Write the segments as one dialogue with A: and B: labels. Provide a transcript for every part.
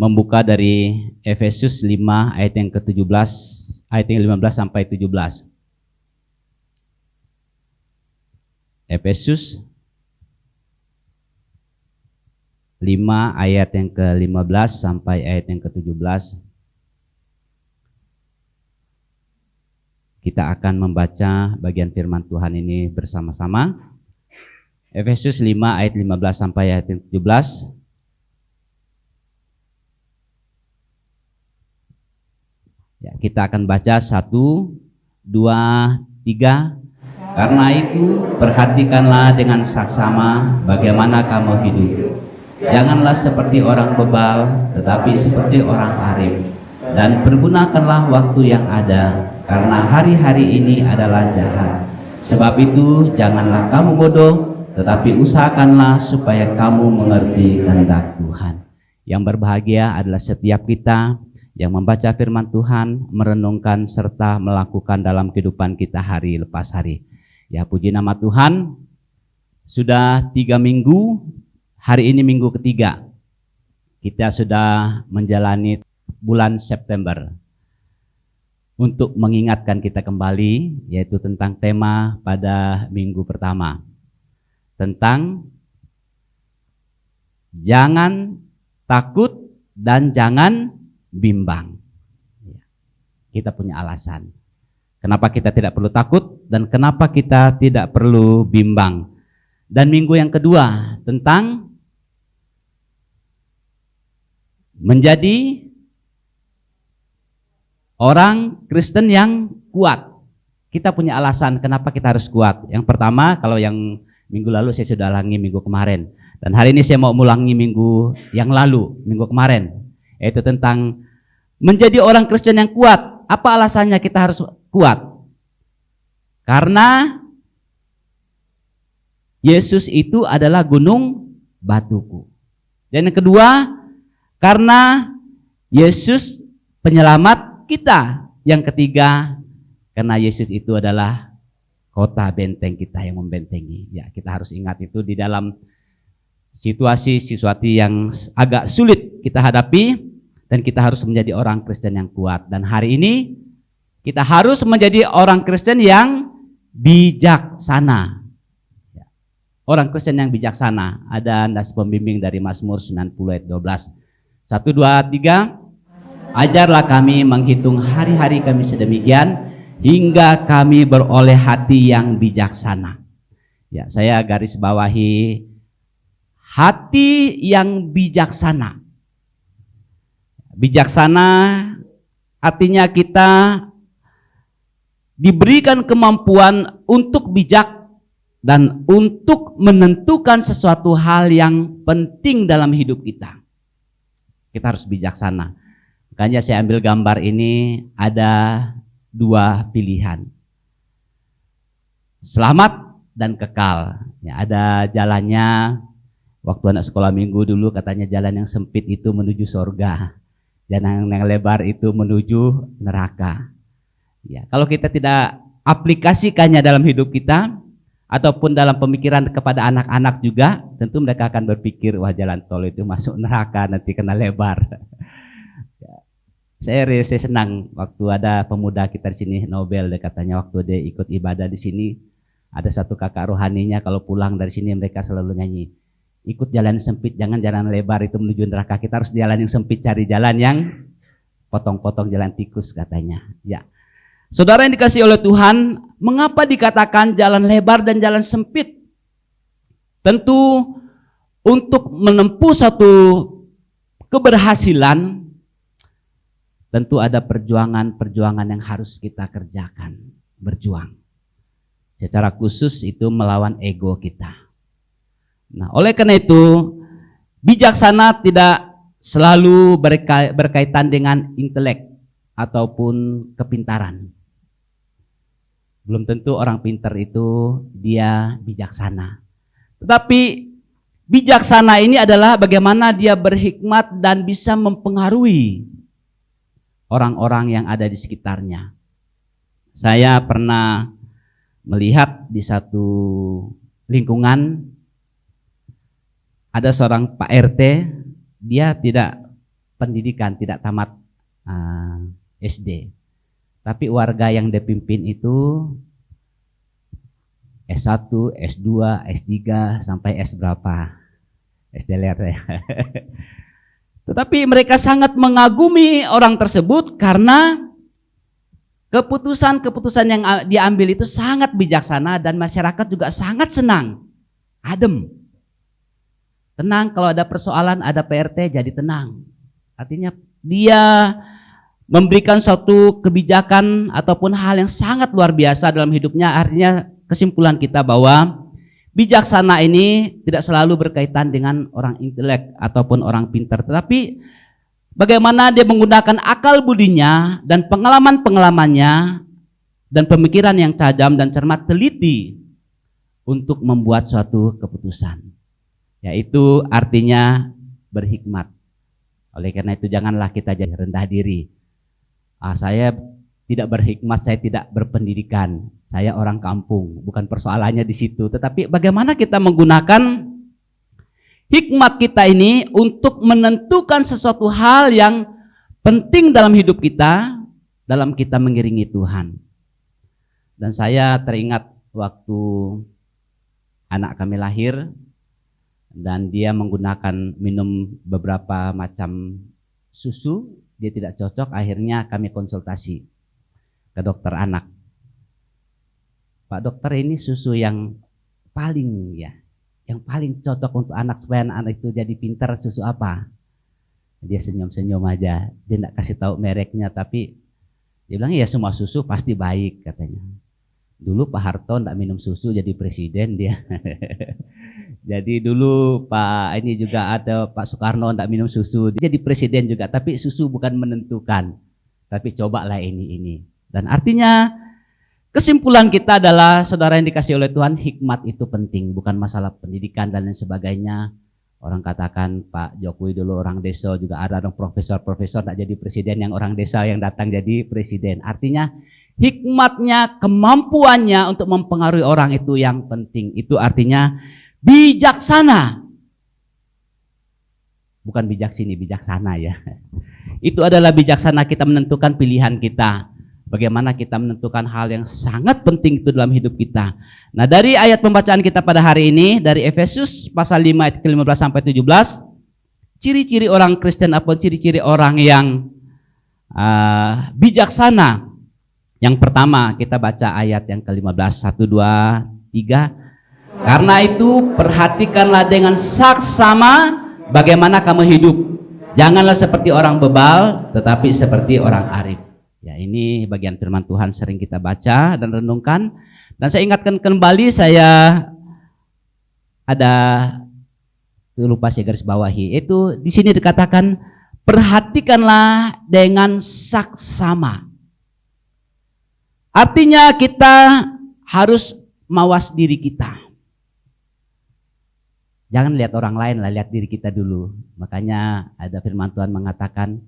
A: membuka dari Efesus 5 ayat yang ke-17, ayat yang 15 sampai 17. Efesus 5 ayat yang ke-15 sampai ayat yang ke-17. Kita akan membaca bagian firman Tuhan ini bersama-sama. Efesus 5 ayat 15 sampai ayat yang 17. Ya, kita akan baca 1, 2, 3. Karena itu perhatikanlah dengan saksama bagaimana kamu hidup. Janganlah seperti orang bebal, tetapi seperti orang arif. Dan pergunakanlah waktu yang ada, karena hari-hari ini adalah jahat. Sebab itu janganlah kamu bodoh, tetapi usahakanlah supaya kamu mengerti kehendak Tuhan. Yang berbahagia adalah setiap kita yang membaca firman Tuhan, merenungkan serta melakukan dalam kehidupan kita hari lepas hari. Ya, puji nama Tuhan. Sudah 3 minggu, hari ini minggu ketiga. Kita sudah menjalani bulan September. Untuk mengingatkan kita kembali, yaitu tentang tema pada minggu pertama. Tentang jangan takut dan jangan bimbang. Kita punya alasan. Kenapa kita tidak perlu takut dan kenapa kita tidak perlu bimbang. Dan minggu yang kedua tentang menjadi orang Kristen yang kuat. Kita punya alasan kenapa kita harus kuat. Yang pertama, kalau yang minggu lalu saya sudah ulangi minggu kemarin. Dan hari ini saya mau ulangi minggu yang lalu, minggu kemarin. Yaitu tentang menjadi orang Kristen yang kuat. Apa alasannya kita harus kuat? Karena Yesus itu adalah gunung batuku. Dan yang kedua, karena Yesus penyelamat kita. Yang ketiga, karena Yesus itu adalah kota benteng kita yang membentengi. Ya, kita harus ingat itu di dalam situasi yang agak sulit kita hadapi. Dan kita harus menjadi orang Kristen yang kuat. Dan hari ini kita harus menjadi orang Kristen yang bijaksana. Orang Kristen yang bijaksana. Ada nas pembimbing dari Mazmur 90 ayat 12. 1, 2, 3. Ajarlah kami menghitung hari-hari kami sedemikian hingga kami beroleh hati yang bijaksana. Ya, saya garis bawahi hati yang bijaksana. Bijaksana artinya kita diberikan kemampuan untuk bijak dan untuk menentukan sesuatu hal yang penting dalam hidup kita. Kita harus bijaksana. Makanya saya ambil gambar ini ada 2 pilihan. Selamat dan kekal. Ya, ada jalannya. Waktu anak sekolah minggu dulu katanya jalan yang sempit itu menuju surga. Jalan yang lebar itu menuju neraka. Ya, kalau kita tidak aplikasikannya dalam hidup kita ataupun dalam pemikiran kepada anak-anak juga, tentu mereka akan berpikir, wah jalan tol itu masuk neraka nanti kena lebar. Ya, saya senang waktu ada pemuda kita di sini, Nobel, dia katanya waktu dia ikut ibadah di sini, ada satu kakak rohaninya kalau pulang dari sini mereka selalu nyanyi, ikut jalan sempit, jangan jalan lebar itu menuju neraka. Kita harus jalan yang sempit, cari jalan yang potong-potong jalan tikus katanya. Ya, saudara yang dikasihi oleh Tuhan, mengapa dikatakan jalan lebar dan jalan sempit? Tentu untuk menempuh satu keberhasilan, tentu ada perjuangan-perjuangan yang harus kita kerjakan. Berjuang. Secara khusus itu melawan ego kita. Nah, oleh karena itu, bijaksana tidak selalu berkaitan dengan intelek ataupun kepintaran. Belum tentu orang pintar itu dia bijaksana. Tetapi bijaksana ini adalah bagaimana dia berhikmat dan bisa mempengaruhi orang-orang yang ada di sekitarnya. Saya pernah melihat di satu lingkungan ada seorang Pak RT, dia tidak pendidikan, tidak tamat SD. Tapi warga yang dipimpin itu S1, S2, S3, sampai S berapa? SD ler ya. Tetapi mereka sangat mengagumi orang tersebut karena keputusan-keputusan yang diambil itu sangat bijaksana dan masyarakat juga sangat senang, adem. Tenang, kalau ada persoalan, ada PRT, jadi tenang. Artinya dia memberikan suatu kebijakan ataupun hal yang sangat luar biasa dalam hidupnya. Artinya kesimpulan kita bahwa bijaksana ini tidak selalu berkaitan dengan orang intelek ataupun orang pintar. Tetapi bagaimana dia menggunakan akal budinya dan pengalaman-pengalamannya dan pemikiran yang tajam dan cermat teliti untuk membuat suatu keputusan. Yaitu artinya berhikmat. Oleh karena itu janganlah kita jadi rendah diri. Saya tidak berhikmat, saya tidak berpendidikan, saya orang kampung. Bukan persoalannya di situ, tetapi bagaimana kita menggunakan hikmat kita ini untuk menentukan sesuatu hal yang penting dalam hidup kita, dalam kita mengiringi Tuhan. Dan saya teringat waktu anak kami lahir, dan dia menggunakan minum beberapa macam susu, dia tidak cocok, akhirnya kami konsultasi ke dokter anak. Pak dokter, ini susu yang paling cocok untuk anak supaya anak itu jadi pintar, susu apa? Dia senyum-senyum aja, dia tidak kasih tahu mereknya, tapi dia bilang ya semua susu pasti baik katanya. Dulu Pak Harto tidak minum susu jadi presiden dia. Jadi dulu Pak ini juga ada Pak Soekarno tidak minum susu, dia jadi presiden juga, tapi susu bukan menentukan. Tapi cobalah ini. Dan artinya kesimpulan kita adalah, saudara yang dikasih oleh Tuhan, hikmat itu penting, bukan masalah pendidikan dan lain sebagainya. Orang katakan Pak Jokowi dulu orang desa, juga ada orang profesor tak jadi presiden, yang orang desa yang datang jadi presiden. Artinya hikmatnya, kemampuannya untuk mempengaruhi orang itu yang penting. Itu artinya bijaksana. Bukan bijaksini, bijaksana ya. Itu adalah bijaksana kita menentukan pilihan kita. Bagaimana kita menentukan hal yang sangat penting itu dalam hidup kita. Nah, dari ayat pembacaan kita pada hari ini, dari Efesus pasal 5 ayat ke-15 sampai 17, ciri-ciri orang Kristen apa ciri-ciri orang yang bijaksana. Yang pertama, kita baca ayat yang ke-15, 1, 2, 3. Karena itu perhatikanlah dengan saksama bagaimana kamu hidup. Janganlah seperti orang bebal, tetapi seperti orang arif. Ya, ini bagian firman Tuhan sering kita baca dan renungkan. Dan saya ingatkan kembali, saya ada lupa saya garis bawahi. Itu di sini dikatakan perhatikanlah dengan saksama. Artinya kita harus mawas diri kita. Jangan lihat orang lain lah, lihat diri kita dulu. Makanya ada firman Tuhan mengatakan,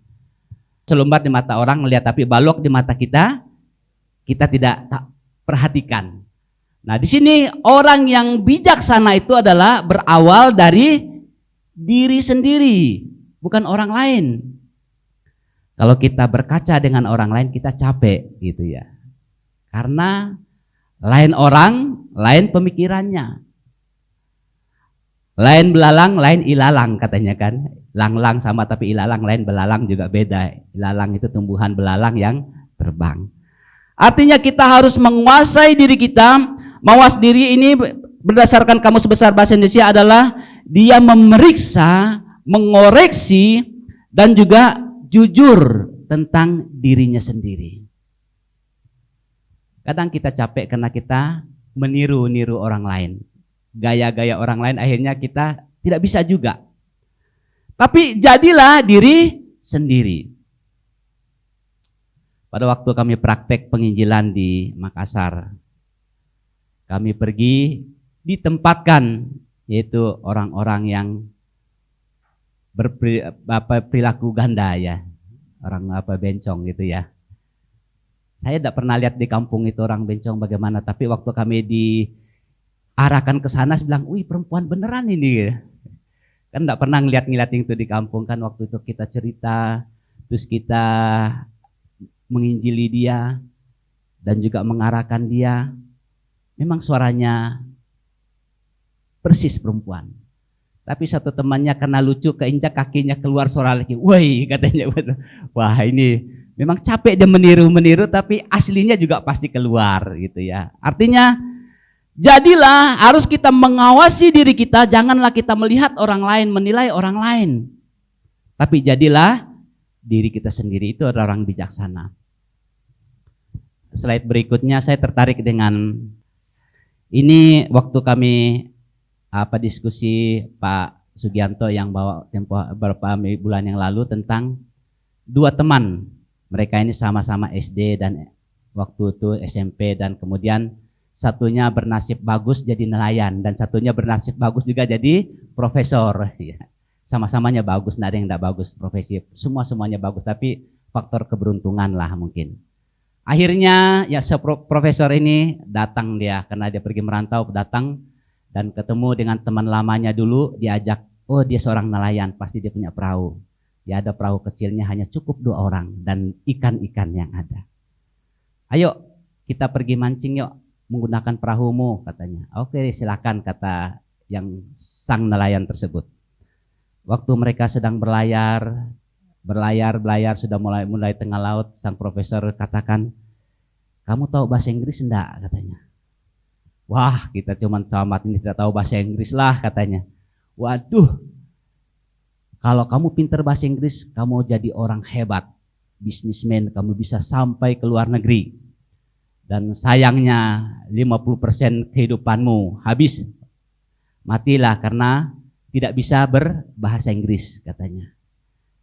A: selumbar di mata orang melihat, tapi balok di mata kita, kita tidak perhatikan. Nah, di sini orang yang bijaksana itu adalah berawal dari diri sendiri, bukan orang lain. Kalau kita berkaca dengan orang lain, kita capek gitu ya. Karena lain orang, lain pemikirannya. Lain belalang, lain ilalang katanya kan. Lang-lang sama tapi ilalang, lain belalang juga beda. Ilalang itu tumbuhan, belalang yang terbang. Artinya kita harus menguasai diri kita. Mawas diri ini berdasarkan Kamus Besar Bahasa Indonesia adalah dia memeriksa, mengoreksi, dan juga jujur tentang dirinya sendiri. Kadang kita capek karena kita meniru-niru orang lain. Gaya-gaya orang lain, akhirnya kita tidak bisa juga. Tapi jadilah diri sendiri. Pada waktu kami praktek penginjilan di Makassar, kami pergi ditempatkan, yaitu orang-orang yang berperilaku ganda ya, orang bencong gitu ya. Saya tidak pernah lihat di kampung itu orang bencong bagaimana, tapi waktu kami diarahkan ke sana, saya bilang, wih perempuan beneran ini. Kan enggak pernah ngeliat-ngeliatin itu di kampung kan, waktu itu kita cerita, terus kita menginjili dia dan juga mengarahkan dia. Memang suaranya persis perempuan. Tapi satu temannya karena lucu keinjak kakinya keluar suara lagi. Woi, katanya. Wah, ini memang capek dia meniru-meniru tapi aslinya juga pasti keluar gitu ya. Artinya jadilah harus kita mengawasi diri kita, janganlah kita melihat orang lain, menilai orang lain. Tapi jadilah diri kita sendiri, itu adalah orang bijaksana. Slide berikutnya saya tertarik dengan ini waktu kami diskusi Pak Sugianto yang bawa tempo beberapa bulan yang lalu tentang dua teman. Mereka ini sama-sama SD dan waktu itu SMP, dan kemudian satunya bernasib bagus jadi nelayan dan satunya bernasib bagus juga jadi profesor. Sama-samanya bagus, nggak ada yang nggak bagus profesi. Semuanya bagus, tapi faktor keberuntungan lah mungkin. Akhirnya ya profesor ini datang dia karena dia pergi merantau, datang dan ketemu dengan teman lamanya dulu, diajak, oh dia seorang nelayan, pasti dia punya perahu. Ya ada perahu kecilnya hanya cukup 2 orang dan ikan-ikan yang ada. Ayo kita pergi mancing yuk menggunakan perahumu, katanya. Oke silakan, kata yang sang nelayan tersebut. Waktu mereka sedang berlayar sudah mulai tengah laut, sang profesor katakan, kamu tahu bahasa Inggris enggak, katanya. Wah, kita cuman selamat ini tidak tahu bahasa Inggris lah, katanya. Waduh, kalau kamu pintar bahasa Inggris, kamu jadi orang hebat, bisnismen, kamu bisa sampai ke luar negeri. Dan sayangnya 50% kehidupanmu habis, matilah karena tidak bisa berbahasa Inggris, katanya.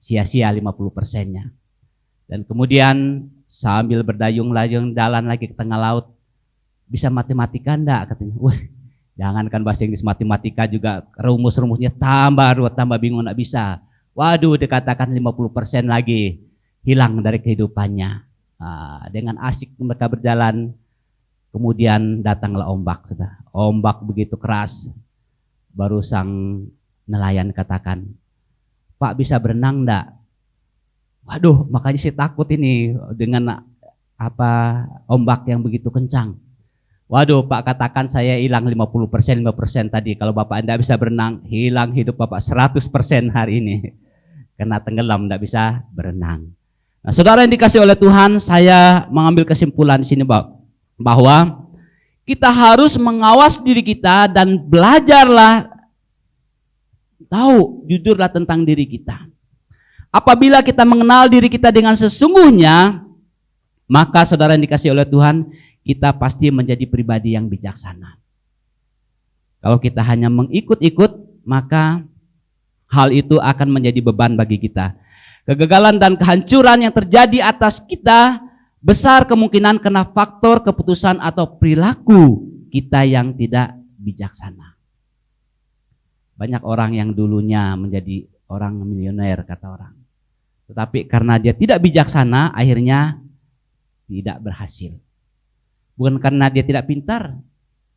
A: Sia-sia 50%-nya. Dan kemudian sambil berdayung-layung jalan lagi ke tengah laut, bisa matematika enggak, katanya. Wah, jangankan bahasa Inggris, matematika juga rumus-rumusnya tambah bingung, enggak bisa. Waduh, dikatakan 50% lagi hilang dari kehidupannya. Dengan asik mereka berjalan, kemudian datanglah ombak. Ombak begitu keras, baru sang nelayan katakan, Pak bisa berenang enggak? Waduh, makanya saya takut ini dengan ombak yang begitu kencang. Waduh Pak, katakan saya hilang 50% tadi. Kalau Bapak enggak bisa berenang, hilang hidup Bapak 100% hari ini. Karena tenggelam, enggak bisa berenang. Nah, saudara yang dikasih oleh Tuhan, saya mengambil kesimpulan di sini bahwa kita harus mengawas diri kita dan belajarlah, tahu, jujurlah tentang diri kita. Apabila kita mengenal diri kita dengan sesungguhnya, maka saudara yang dikasih oleh Tuhan, kita pasti menjadi pribadi yang bijaksana. Kalau kita hanya mengikut-ikut, maka hal itu akan menjadi beban bagi kita. Kegagalan dan kehancuran yang terjadi atas kita besar kemungkinan karena faktor keputusan atau perilaku kita yang tidak bijaksana. Banyak orang yang dulunya menjadi orang milioner, kata orang. Tetapi karena dia tidak bijaksana, akhirnya tidak berhasil. Bukan karena dia tidak pintar,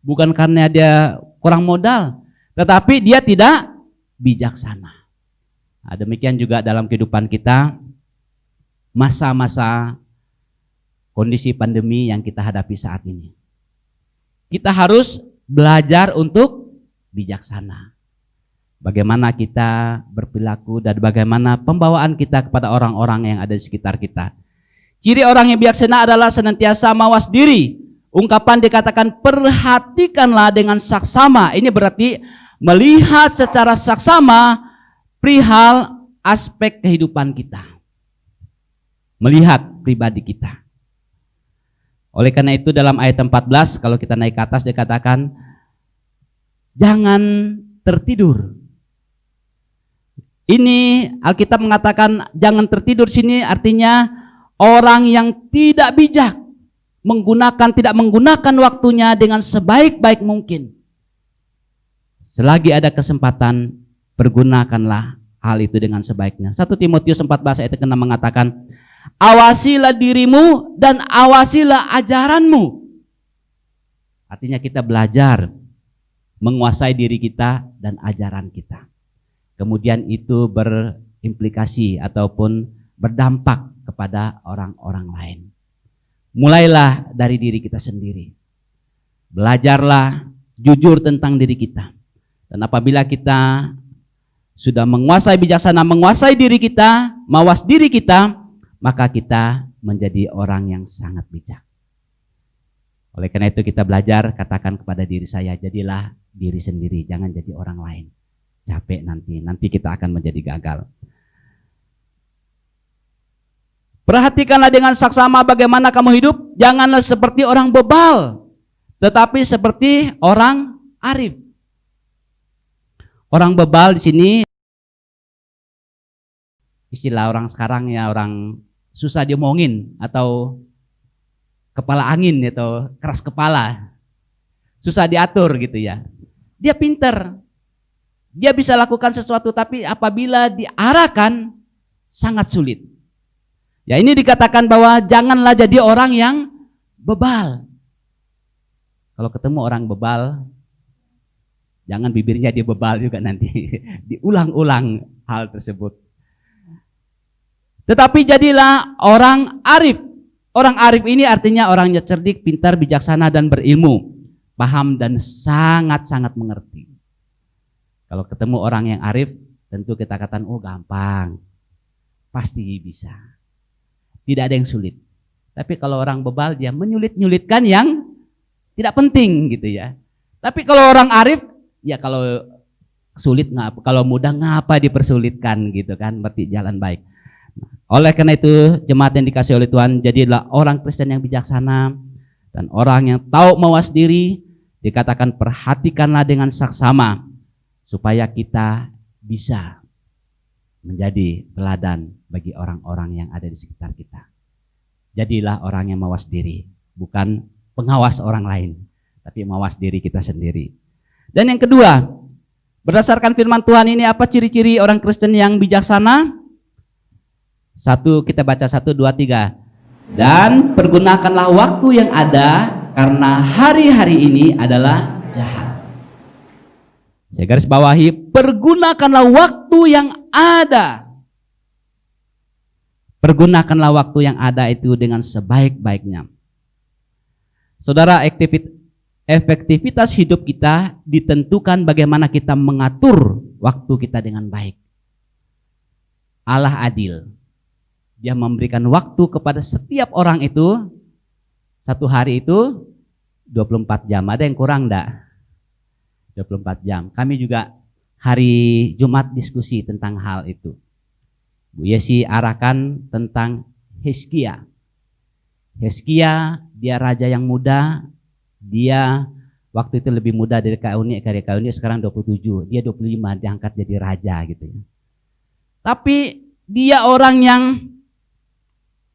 A: bukan karena dia kurang modal, tetapi dia tidak bijaksana. Nah, demikian juga dalam kehidupan kita, masa-masa kondisi pandemi yang kita hadapi saat ini. Kita harus belajar untuk bijaksana. Bagaimana kita berperilaku dan bagaimana pembawaan kita kepada orang-orang yang ada di sekitar kita. Ciri orang yang bijaksana adalah senantiasa mawas diri. Ungkapan dikatakan perhatikanlah dengan saksama. Ini berarti melihat secara saksama perihal aspek kehidupan kita. Melihat pribadi kita. Oleh karena itu dalam ayat 14, kalau kita naik ke atas dikatakan, jangan tertidur. Ini Alkitab mengatakan jangan tertidur, sini artinya orang yang tidak bijak tidak menggunakan waktunya dengan sebaik-baik mungkin. Selagi ada kesempatan, pergunakanlah hal itu dengan sebaiknya. 1 Timotius 14 ayat 6 mengatakan, awasilah dirimu dan awasilah ajaranmu. Artinya kita belajar menguasai diri kita dan ajaran kita. kemudian itu berimplikasi ataupun berdampak kepada orang-orang lain. Mulailah dari diri kita sendiri. Belajarlah jujur tentang diri kita. Dan apabila kita sudah menguasai bijaksana, menguasai diri kita, mawas diri kita, maka kita menjadi orang yang sangat bijak. Oleh karena itu kita belajar, katakan kepada diri saya, jadilah diri sendiri, jangan jadi orang lain. Capek nanti kita akan menjadi gagal. Perhatikanlah dengan saksama bagaimana kamu hidup, janganlah seperti orang bebal, tetapi seperti orang arif. Orang bebal di sini istilah orang sekarang ya, orang susah diomongin atau kepala angin atau keras kepala, susah diatur gitu ya. Dia pinter, dia bisa lakukan sesuatu, tapi apabila diarahkan sangat sulit. Ya, ini dikatakan bahwa janganlah jadi orang yang bebal. Kalau ketemu orang bebal, jangan bibirnya dia bebal juga nanti. Diulang-ulang hal tersebut. Tetapi jadilah orang arif. Orang arif ini artinya orangnya cerdik, pintar, bijaksana, dan berilmu. Paham dan sangat-sangat mengerti. Kalau ketemu orang yang arif, tentu kita katakan, oh gampang. Pasti bisa. Tidak ada yang sulit. Tapi kalau orang bebal, dia menyulit-nyulitkan yang tidak penting gitu ya. Tapi kalau orang arif, ya kalau sulit ngapa, kalau mudah ngapa dipersulitkan gitu kan, berarti jalan baik. Oleh karena itu jemaat yang dikasih oleh Tuhan, jadilah orang Kristen yang bijaksana dan orang yang tahu mawas diri. Dikatakan perhatikanlah dengan saksama supaya kita bisa menjadi teladan bagi orang-orang yang ada di sekitar kita. Jadilah orang yang mawas diri, bukan pengawas orang lain, tapi mawas diri kita sendiri. Dan yang kedua, berdasarkan firman Tuhan ini, apa ciri-ciri orang Kristen yang bijaksana? Kita baca 1, 2, 3. Dan pergunakanlah waktu yang ada, karena hari-hari ini adalah jahat. Saya garis bawahi, pergunakanlah waktu yang ada. Pergunakanlah waktu yang ada itu dengan sebaik-baiknya. Saudara, efektivitas hidup kita ditentukan bagaimana kita mengatur waktu kita dengan baik. Allah adil. Dia memberikan waktu kepada setiap orang itu, satu hari itu 24 jam. Ada yang kurang enggak? 24 jam. Kami juga hari Jumat diskusi tentang hal itu. Bu Yesi arahkan tentang Hizkia. Hizkia, dia raja yang muda. Dia waktu itu lebih muda dari Kauni. Kauni sekarang 27. Dia 25, diangkat jadi raja gitu ya. Tapi dia orang yang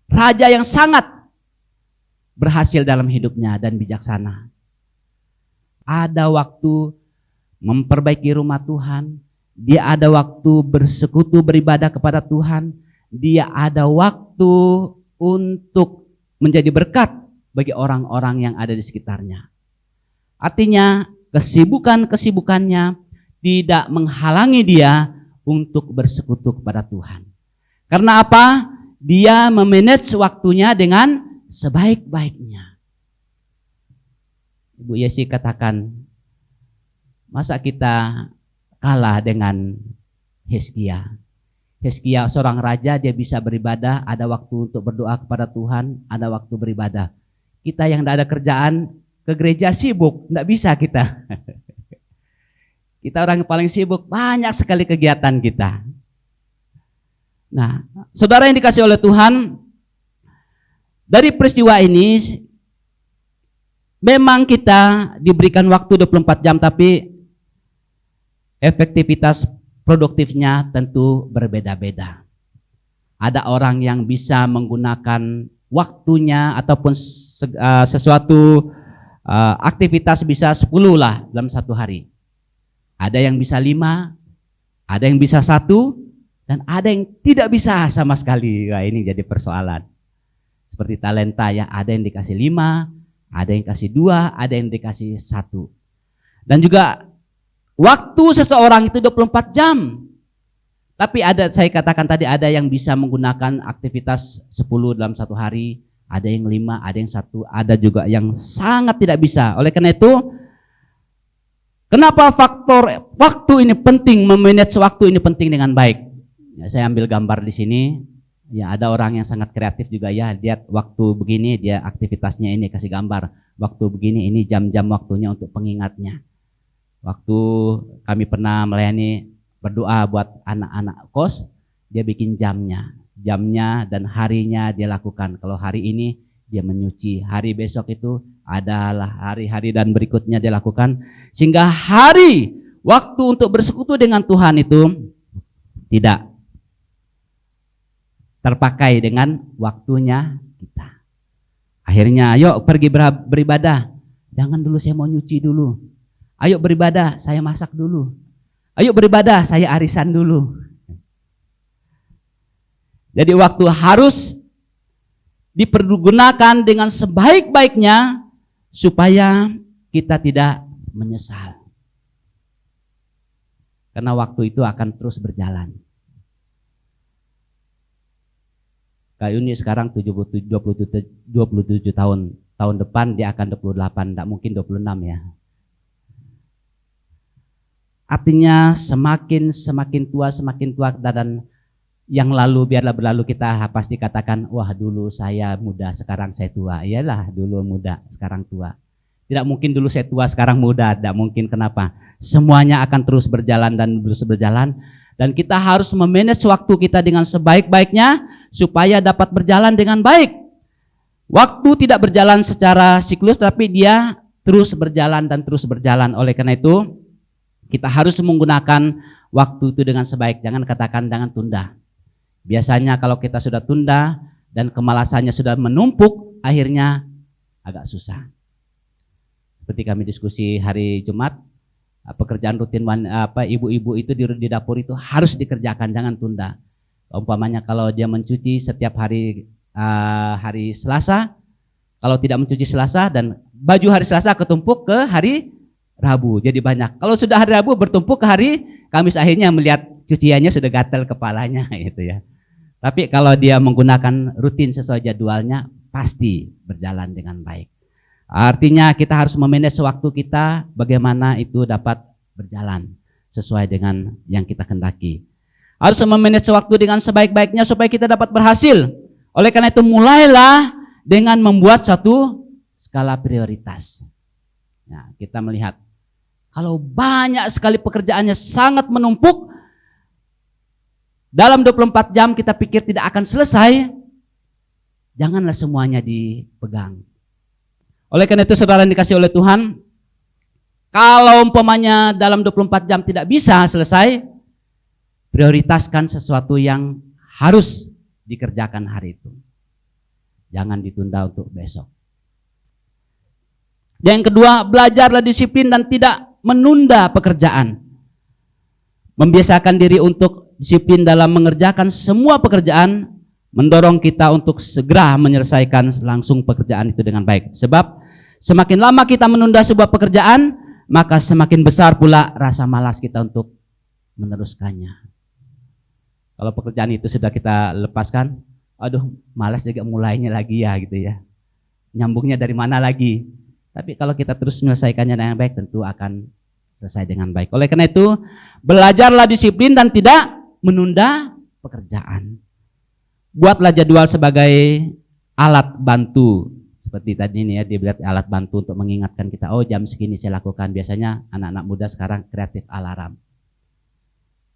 A: raja yang sangat berhasil dalam hidupnya dan bijaksana. Ada waktu memperbaiki rumah Tuhan, dia ada waktu bersekutu beribadah kepada Tuhan, dia ada waktu untuk menjadi berkat bagi orang-orang yang ada di sekitarnya. Artinya kesibukan-kesibukannya tidak menghalangi dia untuk bersekutu kepada Tuhan. Karena apa? Dia memanage waktunya dengan sebaik-baiknya. Ibu Yesi katakan, masa kita kalah dengan Hizkia? Hizkia seorang raja, dia bisa beribadah, ada waktu untuk berdoa kepada Tuhan, ada waktu beribadah. Kita yang tidak ada kerjaan, ke gereja sibuk, tidak bisa kita. Kita orang yang paling sibuk, banyak sekali kegiatan kita. Nah, saudara yang dikasih oleh Tuhan, dari peristiwa ini memang kita diberikan waktu 24 jam, tapi efektivitas produktifnya tentu berbeda-beda. Ada orang yang bisa menggunakan waktunya ataupun sesuatu aktivitas bisa 10 lah dalam satu hari. Ada yang bisa 5, ada yang bisa 1, dan ada yang tidak bisa sama sekali. Wah, ini jadi persoalan. Seperti talenta ya, ada yang dikasih 5, ada yang dikasih 2, ada yang dikasih 1. Dan juga waktu seseorang itu 24 jam. Tapi saya katakan tadi, ada yang bisa menggunakan aktivitas 10 dalam satu hari, ada yang 5, ada yang 1, ada juga yang sangat tidak bisa. Oleh karena itu, kenapa faktor waktu ini penting, memanage waktu ini penting dengan baik? Ya, saya ambil gambar di sini. Ya, ada orang yang sangat kreatif juga ya, lihat waktu begini dia aktivitasnya ini, kasih gambar. Waktu begini ini jam-jam waktunya untuk pengingatnya. Waktu kami pernah melayani berdoa buat anak-anak kos, dia bikin jamnya dan harinya dia lakukan. Kalau hari ini dia menyuci, hari besok itu adalah hari-hari dan berikutnya dia lakukan, sehingga hari waktu untuk bersekutu dengan Tuhan itu tidak terpakai dengan waktunya kita. Akhirnya, ayo pergi beribadah. Jangan dulu, saya mau nyuci dulu. Ayo beribadah, saya masak dulu. Ayo beribadah, saya arisan dulu. Jadi waktu harus dipergunakan dengan sebaik-baiknya supaya kita tidak menyesal. Karena waktu itu akan terus berjalan. Kak Yuni sekarang 27 tahun. Tahun depan dia akan 28, tidak mungkin 26 ya. Artinya semakin tua dan yang lalu biarlah berlalu, kita pasti katakan, wah dulu saya muda, sekarang saya tua. Iyalah, dulu muda, sekarang tua. Tidak mungkin dulu saya tua, sekarang muda. Tidak mungkin, kenapa? Semuanya akan terus berjalan dan terus berjalan. Dan kita harus memanage waktu kita dengan sebaik-baiknya supaya dapat berjalan dengan baik. Waktu tidak berjalan secara siklus, tapi dia terus berjalan dan terus berjalan. Oleh karena itu, kita harus menggunakan waktu itu dengan sebaik. Jangan katakan jangan tunda. Biasanya kalau kita sudah tunda dan kemalasannya sudah menumpuk, akhirnya agak susah. Seperti kami diskusi hari Jumat, pekerjaan rutin ibu-ibu itu di dapur itu harus dikerjakan, jangan tunda. Umpamanya kalau dia mencuci setiap hari Selasa, kalau tidak mencuci Selasa dan baju hari Selasa ketumpuk ke hari Rabu, jadi banyak. Kalau sudah hari Rabu bertumpuk ke hari Kamis, akhirnya melihat cuciannya sudah gatal kepalanya gitu ya. Tapi kalau dia menggunakan rutin sesuai jadwalnya, pasti berjalan dengan baik. Artinya kita harus memanage waktu kita bagaimana itu dapat berjalan sesuai dengan yang kita kendaki. Harus memanage waktu dengan sebaik-baiknya supaya kita dapat berhasil. Oleh karena itu mulailah dengan membuat satu skala prioritas. Nah, kita melihat kalau banyak sekali pekerjaannya sangat menumpuk, dalam 24 jam kita pikir tidak akan selesai, janganlah semuanya dipegang. Oleh karena itu saudara yang dikasih oleh Tuhan, kalau umpamanya dalam 24 jam tidak bisa selesai, prioritaskan sesuatu yang harus dikerjakan hari itu. Jangan ditunda untuk besok. Yang kedua, belajarlah disiplin dan tidak menunda pekerjaan. Membiasakan diri untuk disiplin dalam mengerjakan semua pekerjaan mendorong kita untuk segera menyelesaikan langsung pekerjaan itu dengan baik. Sebab semakin lama kita menunda sebuah pekerjaan, maka semakin besar pula rasa malas kita untuk meneruskannya. Kalau pekerjaan itu sudah kita lepaskan, aduh malas juga mulainya lagi ya gitu ya. Nyambungnya dari mana lagi? Tapi kalau kita terus menyelesaikannya dengan baik, tentu akan selesai dengan baik. Oleh karena itu, belajarlah disiplin dan tidak menunda pekerjaan. Buatlah jadwal sebagai alat bantu. Seperti tadi ini ya, dibuat alat bantu untuk mengingatkan kita, oh jam segini saya lakukan. Biasanya anak-anak muda sekarang kreatif alarm.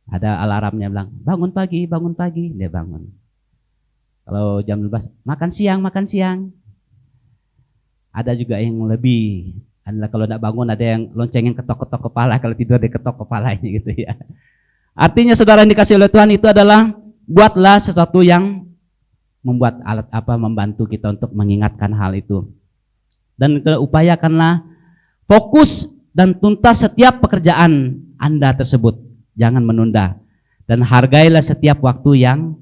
A: Ada alarmnya bilang, bangun pagi, dia bangun. Kalau jam 12, makan siang. Ada juga yang lebih, adalah kalau tidak bangun ada yang loncengin ketok-ketok kepala, kalau tidur diketok kepalanya gitu ya. Artinya saudara yang dikasih oleh Tuhan itu adalah buatlah sesuatu yang membuat alat membantu kita untuk mengingatkan hal itu. Dan upayakanlah fokus dan tuntas setiap pekerjaan Anda tersebut. Jangan menunda. Dan hargailah setiap waktu yang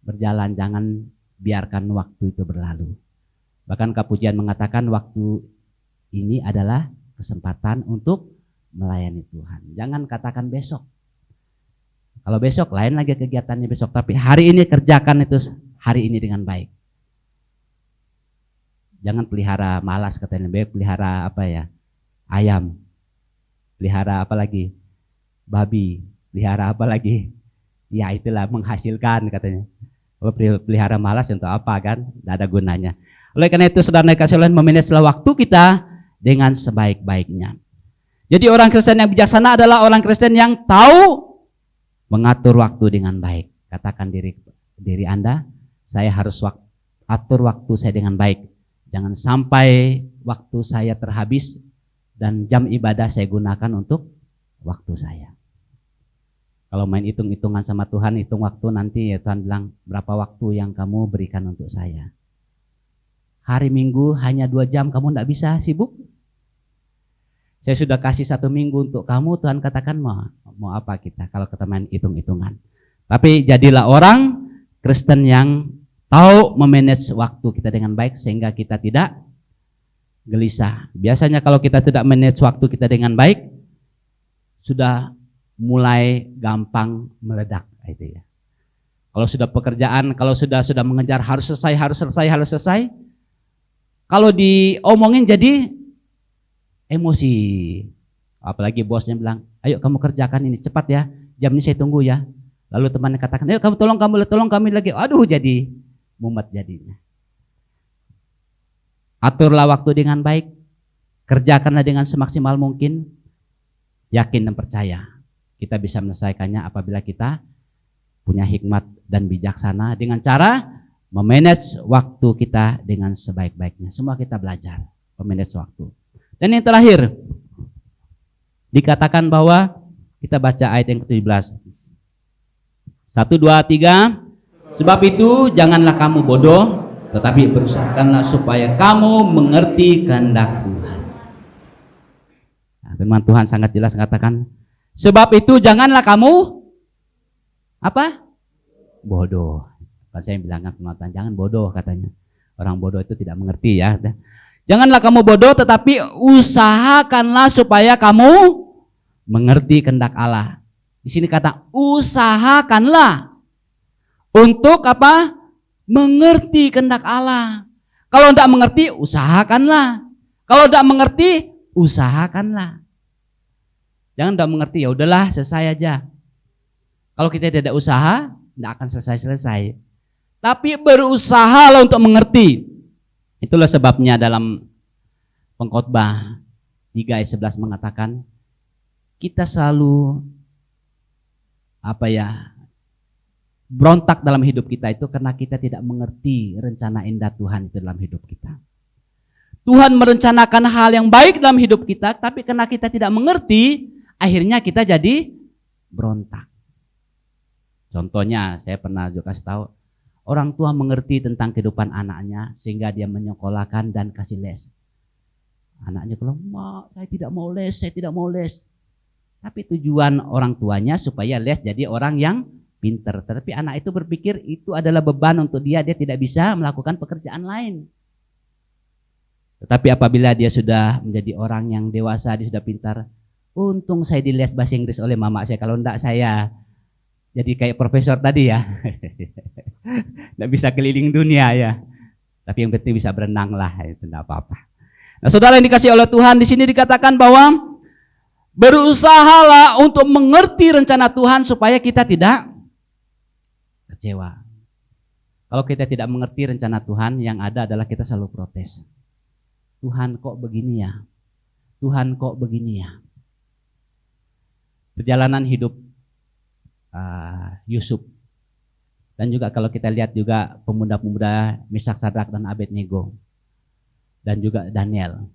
A: berjalan. Jangan biarkan waktu itu berlalu. Bahkan Kepujian mengatakan waktu ini adalah kesempatan untuk melayani Tuhan. Jangan katakan besok. Kalau besok lain lagi kegiatannya besok, tapi hari ini kerjakan itu hari ini dengan baik. Jangan pelihara malas katanya, pelihara apa ya? Ayam. Pelihara apa lagi? Babi. Pelihara apa lagi? Ya itulah menghasilkan katanya. Kalau pelihara malas untuk apa kan? Tidak ada gunanya. Oleh karena itu saudara kasih Tuhan, memanage waktu kita dengan sebaik-baiknya. Jadi orang Kristen yang bijaksana adalah orang Kristen yang tahu mengatur waktu dengan baik. Katakan diri Anda, saya harus atur waktu saya dengan baik. Jangan sampai waktu saya terhabis dan jam ibadah saya gunakan untuk waktu saya. Kalau main hitung-hitungan sama Tuhan, hitung waktu nanti ya Tuhan bilang, berapa waktu yang kamu berikan untuk saya. Hari Minggu hanya 2 jam, kamu tidak bisa sibuk. Saya sudah kasih 1 minggu untuk kamu, Tuhan katakan mau apa kita kalau kita main hitung-hitungan. Tapi jadilah orang Kristen yang tahu memanage waktu kita dengan baik sehingga kita tidak gelisah. Biasanya kalau kita tidak manage waktu kita dengan baik, sudah mulai gampang meledak itu ya. Kalau sudah pekerjaan, kalau sudah mengejar harus selesai. Kalau diomongin jadi emosi. Apalagi bosnya bilang, "Ayo kamu kerjakan ini cepat ya. Jam ini saya tunggu ya." Lalu temannya katakan, "Ayo kamu tolong kami lagi." Aduh, jadi mumet jadinya. Aturlah waktu dengan baik. Kerjakanlah dengan semaksimal mungkin. Yakin dan percaya kita bisa menyelesaikannya apabila kita punya hikmat dan bijaksana dengan cara memanage waktu kita dengan sebaik-baiknya. Semua kita belajar memanage waktu. Dan yang terakhir, dikatakan bahwa kita baca ayat yang ke-17. 1, 2, 3. Sebab itu janganlah kamu bodoh, tetapi berusahakanlah supaya kamu mengerti kehendak Tuhan. Nah, firman Tuhan sangat jelas mengatakan, sebab itu janganlah kamu apa? Bodoh. Kan saya bilangkan firman Tuhan, jangan bodoh katanya. Orang bodoh itu tidak mengerti ya. Janganlah kamu bodoh, tetapi usahakanlah supaya kamu mengerti kehendak Allah. Di sini kata usahakanlah untuk apa? Mengerti kehendak Allah. Kalau tidak mengerti, usahakanlah. Kalau tidak mengerti, usahakanlah. Jangan tidak mengerti, ya udahlah selesai aja. Kalau kita tidak usaha, tidak akan selesai. Tapi berusahalah untuk mengerti. Itulah sebabnya dalam Pengkhotbah 3 ayat 11 mengatakan, kita selalu berontak dalam hidup kita itu karena kita tidak mengerti rencana indah Tuhan itu dalam hidup kita. Tuhan merencanakan hal yang baik dalam hidup kita, tapi karena kita tidak mengerti, akhirnya kita jadi berontak. Contohnya, saya pernah juga kasih tahu, orang tua mengerti tentang kehidupan anaknya sehingga dia menyekolahkan dan kasih les. Anaknya kalau, "Mak, saya tidak mau les. Tapi tujuan orang tuanya supaya les jadi orang yang pinter. Tetapi anak itu berpikir itu adalah beban untuk dia tidak bisa melakukan pekerjaan lain. Tetapi apabila dia sudah menjadi orang yang dewasa, dia sudah pintar, untung saya di les bahasa Inggris oleh mama saya, kalau enggak saya jadi kayak profesor tadi ya. Tidak bisa keliling dunia ya. Tapi yang penting bisa berenang lah, itu tidak apa-apa. Nah, saudara yang dikasih oleh Tuhan, di sini dikatakan bahwa berusahalah untuk mengerti rencana Tuhan supaya kita tidak kecewa. Kalau kita tidak mengerti rencana Tuhan, yang ada adalah kita selalu protes. Tuhan kok begini ya? Tuhan kok begini ya? Perjalanan hidup Yusuf. Dan juga kalau kita lihat juga pemuda-pemuda Meshak, Sadrak dan Abednego. Dan juga Daniel.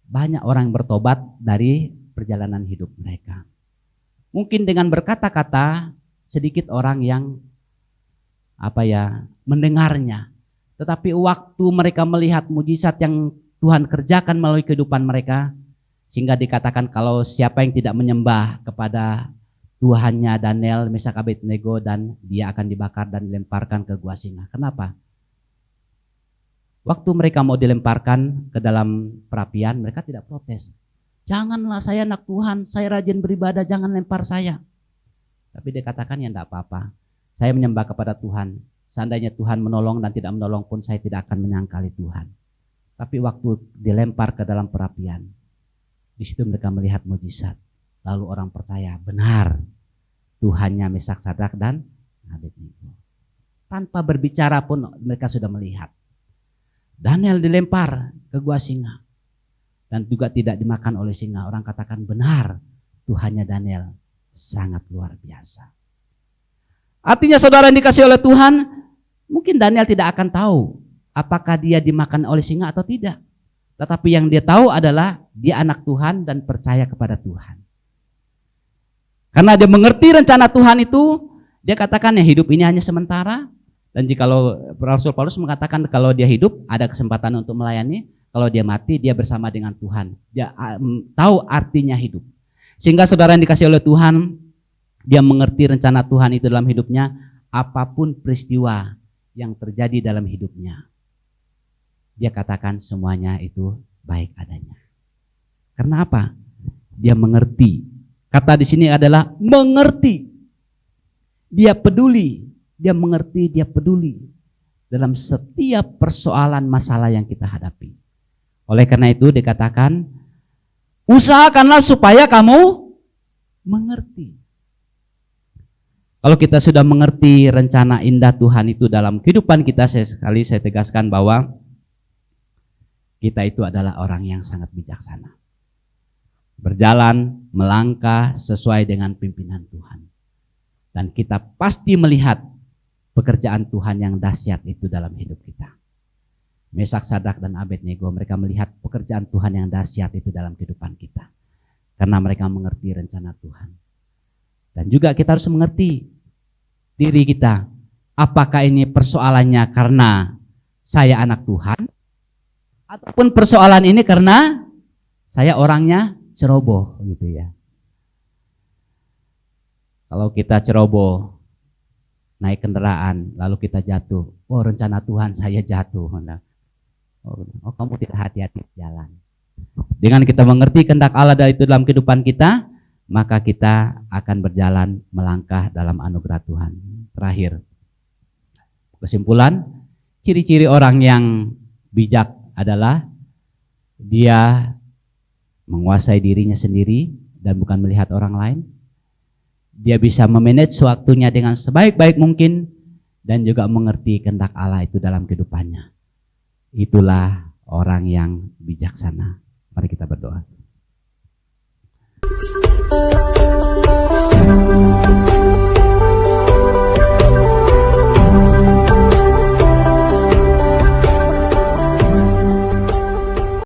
A: Banyak orang yang bertobat dari perjalanan hidup mereka. Mungkin dengan berkata-kata, sedikit orang yang mendengarnya. Tetapi waktu mereka melihat mujizat yang Tuhan kerjakan melalui kehidupan mereka, sehingga dikatakan kalau siapa yang tidak menyembah kepada Tuhannya Daniel, Meshak, Abednego, dan dia akan dibakar dan dilemparkan ke gua singa. Kenapa? Waktu mereka mau dilemparkan ke dalam perapian, mereka tidak protes. Janganlah, saya anak Tuhan, saya rajin beribadah, jangan lempar saya. Tapi dia katakan, ya enggak apa-apa. Saya menyembah kepada Tuhan. Seandainya Tuhan menolong dan tidak menolong pun saya tidak akan menyangkali Tuhan. Tapi waktu dilempar ke dalam perapian, di situ mereka melihat mujizat. Lalu orang percaya, benar Tuhannya Meshak, Sadrak dan Abednego. Tanpa berbicara pun mereka sudah melihat. Daniel dilempar ke gua singa dan juga tidak dimakan oleh singa. Orang katakan, benar Tuhannya Daniel sangat luar biasa. Artinya saudara yang dikasih oleh Tuhan, mungkin Daniel tidak akan tahu apakah dia dimakan oleh singa atau tidak. Tetapi yang dia tahu adalah dia anak Tuhan dan percaya kepada Tuhan. Karena dia mengerti rencana Tuhan itu, dia katakan ya hidup ini hanya sementara. Dan jikalau Rasul Paulus mengatakan kalau dia hidup ada kesempatan untuk melayani, kalau dia mati dia bersama dengan Tuhan. Dia tahu artinya hidup. Sehingga saudara yang dikasih oleh Tuhan, dia mengerti rencana Tuhan itu dalam hidupnya, apapun peristiwa yang terjadi dalam hidupnya. Dia katakan semuanya itu baik adanya. Karena apa? Dia mengerti. Kata di sini adalah mengerti. Dia peduli, dia mengerti, dia peduli dalam setiap persoalan masalah yang kita hadapi. Oleh karena itu dikatakan, usahakanlah supaya kamu mengerti. Kalau kita sudah mengerti rencana indah Tuhan itu dalam kehidupan kita, saya tegaskan bahwa kita itu adalah orang yang sangat bijaksana. Berjalan, melangkah sesuai dengan pimpinan Tuhan. Dan kita pasti melihat pekerjaan Tuhan yang dahsyat itu dalam hidup kita. Meshak, Sadrak dan Abednego, mereka melihat pekerjaan Tuhan yang dahsyat itu dalam kehidupan kita. Karena mereka mengerti rencana Tuhan. Dan juga kita harus mengerti diri kita. Apakah ini persoalannya karena saya anak Tuhan? Ataupun persoalan ini karena saya orangnya ceroboh gitu ya. Kalau kita ceroboh, naik kendaraan, lalu kita jatuh. Oh, rencana Tuhan saya jatuh. Oh, kamu tidak hati-hati jalan. Dengan kita mengerti kehendak Allah itu dalam kehidupan kita, maka kita akan berjalan melangkah dalam anugerah Tuhan. Terakhir, kesimpulan, ciri-ciri orang yang bijak adalah dia menguasai dirinya sendiri dan bukan melihat orang lain. Dia bisa memanage waktunya dengan sebaik-baik mungkin dan juga mengerti kehendak Allah itu dalam kehidupannya. Itulah orang yang bijaksana. Mari kita berdoa.